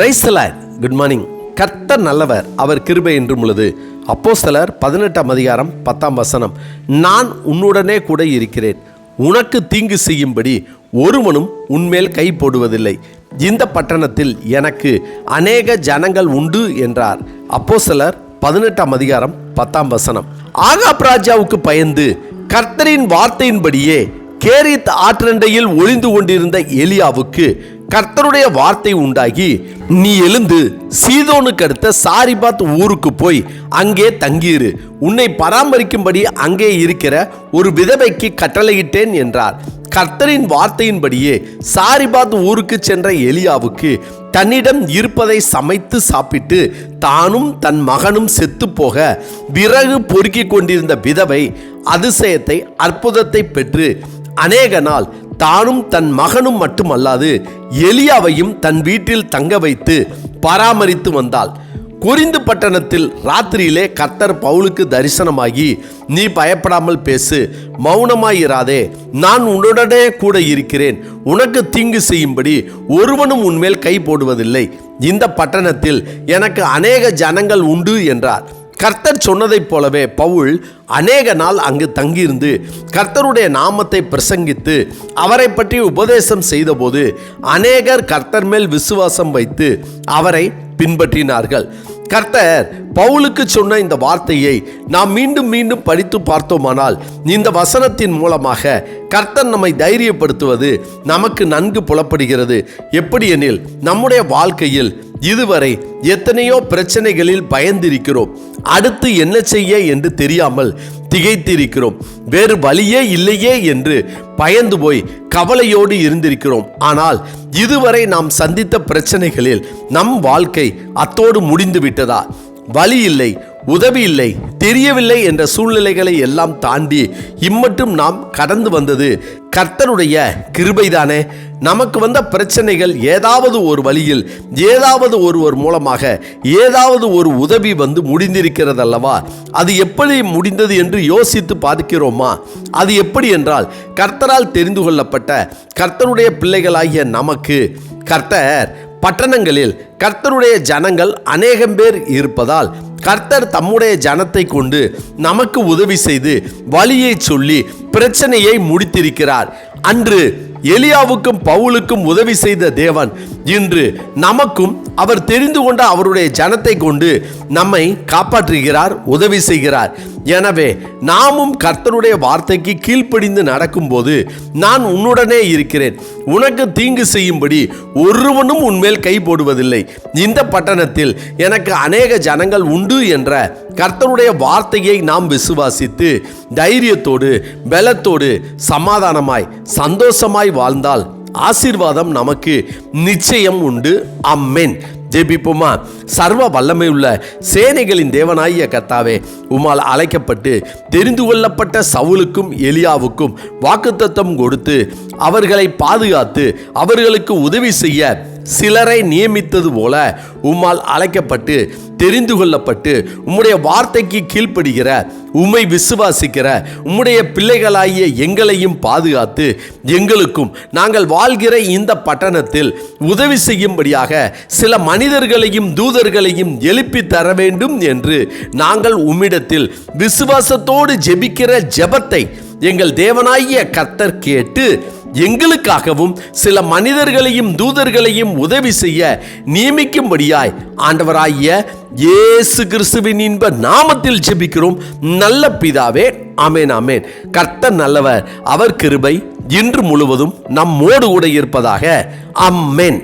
Praise the Lord. Good morning. கர்த்தர் நல்லவர், அவர் கிருபை என்றும் உள்ளது. அப்போஸ்தலர் 18:10. நான் உன்னுடனே கூட இருக்கிறேன், உனக்கு தீங்கு செய்யும்படி ஒருவனும் உன்மேல் கை போடுவதில்லை. இந்த பட்டணத்தில் எனக்கு அநேக ஜனங்கள் உண்டு என்றார். அப்போஸ்தலர் 18:10. ஆகாப் ராஜாவுக்கு பயந்து கர்த்தரின் வார்த்தையின்படியே கேரித் ஆற்றண்டையில் ஒளிந்து கொண்டிருந்த எலியாவுக்கு கர்த்தருடைய வார்த்தை உண்டாகி, நீ எழுந்து சீதோனுக்கு அடுத்த சாரிபாத் ஊருக்கு போய் அங்கே தங்கியிரு, உன்னை பராமரிக்கும்படி அங்கே இருக்கிற ஒரு விதவைக்கு கட்டளையிட்டேன் என்றார். கர்த்தரின் வார்த்தையின்படியே சாரிபாத் ஊருக்கு சென்ற எலியாவுக்கு தன்னிடம் இருப்பதை சமைத்து சாப்பிட்டு தானும் தன் மகனும் செத்து போக விறகு பொறுக்கிக் கொண்டிருந்த விதவை அதிசயத்தை அற்புதத்தை பெற்று அநேக நாள் தானும் தன் மகனும் மட்டுமல்லாது எலியாவையும் தன் வீட்டில் தங்க வைத்து பராமரித்து வந்தாள். கொரிந்து பட்டணத்தில் ராத்திரியிலே கர்த்தர் பவுலுக்கு தரிசனமாகி, நீ பயப்படாமல் பேசு, மௌனமாயிராதே, நான் உன்னுடனே கூட இருக்கிறேன், உனக்கு தீங்கு செய்யும்படி ஒருவனும் உன்மேல் கை போடுவதில்லை. இந்த பட்டணத்தில் எனக்கு அநேக ஜனங்கள் உண்டு என்றார். கர்த்தர் சொன்னதைப் போலவே பவுல் அநேக நாள் அங்கு தங்கியிருந்து கர்த்தருடைய நாமத்தை பிரசங்கித்து அவரை பற்றி உபதேசம் செய்தபோது அநேகர் கர்த்தர் மேல் விசுவாசம் வைத்து அவரை பின்பற்றினார்கள். கர்த்தர் பவுலுக்கு சொன்ன இந்த வார்த்தையை நாம் மீண்டும் மீண்டும் படித்து பார்த்தோமானால் இந்த வசனத்தின் மூலமாக கர்த்தர் நம்மை தைரியப்படுத்துவது நமக்கு நன்கு புலப்படுகிறது. எப்படி எனில், நம்முடைய வாழ்க்கையில் இதுவரை எத்தனையோ பிரச்சனைகளில் பயந்திருக்கிறோம். அடுத்து என்ன செய்ய என்று தெரியாமல் திகைத்திருக்கிறோம். வேறு வழியே இல்லையே என்று பயந்து போய் கவலையோடு இருந்திருக்கிறோம். ஆனால் இதுவரை நாம் சந்தித்த பிரச்சனைகளில் நம் வாழ்க்கை அத்தோடு முடிந்து விட்டதா? வழி இல்லை, உதவி இல்லை, தெரியவில்லை என்ற சூழ்நிலைகளை எல்லாம் தாண்டி இம்மட்டும் நாம் கடந்து வந்தது கர்த்தருடைய கிருபைதானே. நமக்கு வந்த பிரச்சனைகள் ஏதாவது ஒரு வழியில், ஏதாவது ஒருவர் மூலமாக, ஏதாவது ஒரு உதவி வந்து முடிந்திருக்கிறதல்லவா? அது எப்படி முடிந்தது என்று யோசித்து பார்க்கிறோமா? அது எப்படி என்றால், கர்த்தரால் தெரிந்து கொள்ளப்பட்ட கர்த்தருடைய பிள்ளைகளாகிய நமக்கு கர்த்தர் பட்டணங்களில் கர்த்தருடைய ஜனங்கள் அநேகம் பேர் இருப்பதால் கர்த்தர் தம்முடைய ஜனத்தை கொண்டு நமக்கு உதவி செய்து வழியை சொல்லி பிரச்சனையை முடித்திருக்கிறார். அன்று எலியாவுக்கும் பவுலுக்கும் உதவி செய்த தேவன் இன்று நமக்கும் அவர் தெரிந்து கொண்ட அவருடைய ஜனத்தை கொண்டு நம்மை காப்பாற்றுகிறார், உதவி செய்கிறார். எனவே நாமும் கர்த்தருடைய வார்த்தைக்கு கீழ்ப்படிந்து நடக்கும்போது, நான் உன்னுடனே இருக்கிறேன், உனக்கு தீங்கு செய்யும்படி ஒருவனும் உன்மேல் கை போடுவதில்லை, இந்த பட்டணத்தில் எனக்கு அநேக ஜனங்கள் உண்டு என்ற கர்த்தருடைய வார்த்தையை நாம் விசுவாசித்து தைரியத்தோடு, பலத்தோடு, சமாதானமாய், சந்தோஷமாய் வாழ்ந்தால் ஆசீர்வாதம் நமக்கு நிச்சயம் உண்டு. ஆமென். ஜெபிப்போமா. சர்வ வல்லமை உள்ள சேனைகளின் தேவனாகிய கர்த்தாவே, உம்மால் அழைக்கப்பட்டு தெரிந்து கொள்ளப்பட்ட சவுலுக்கும் எலியாவுக்கும் வாக்குத்தத்தம் கொடுத்து அவர்களை பாதுகாத்து அவர்களுக்கு உதவி செய்ய சிலரை நியமித்தது போல உம்மால் அழைக்கப்பட்டு தெரிந்து கொள்ளப்பட்டு உம்முடைய வார்த்தைக்கு கீழ்ப்படுகிற, உம்மை விசுவாசிக்கிற உம்முடைய பிள்ளைகளாகிய எங்களையும் பாதுகாத்து எங்களுக்கும் நாங்கள் வாழ்கிற இந்த பட்டணத்தில் உதவி செய்யும்படியாக சில மனிதர்களையும் தூதர்களையும் எழுப்பி தர வேண்டும் என்று நாங்கள் உம்மிடத்தில் விசுவாசத்தோடு ஜெபிக்கிற ஜெபத்தை எங்கள் தேவனாகிய கர்த்தர் கேட்டு எங்களுக்காகவும் சில மனிதர்களையும் தூதர்களையும் உதவி செய்ய நியமிக்கும்படியாய் ஆண்டவராகிய இயேசு கிறிஸ்துவின் இன்ப நாமத்தில் ஜெபிக்கிறோம் நல்ல பிதாவே. ஆமென், ஆமென். கர்த்தர் நல்லவர், அவர் கிருபை இன்று முழுவதும் நம்மோடு கூட இருப்பதாக. ஆமென்.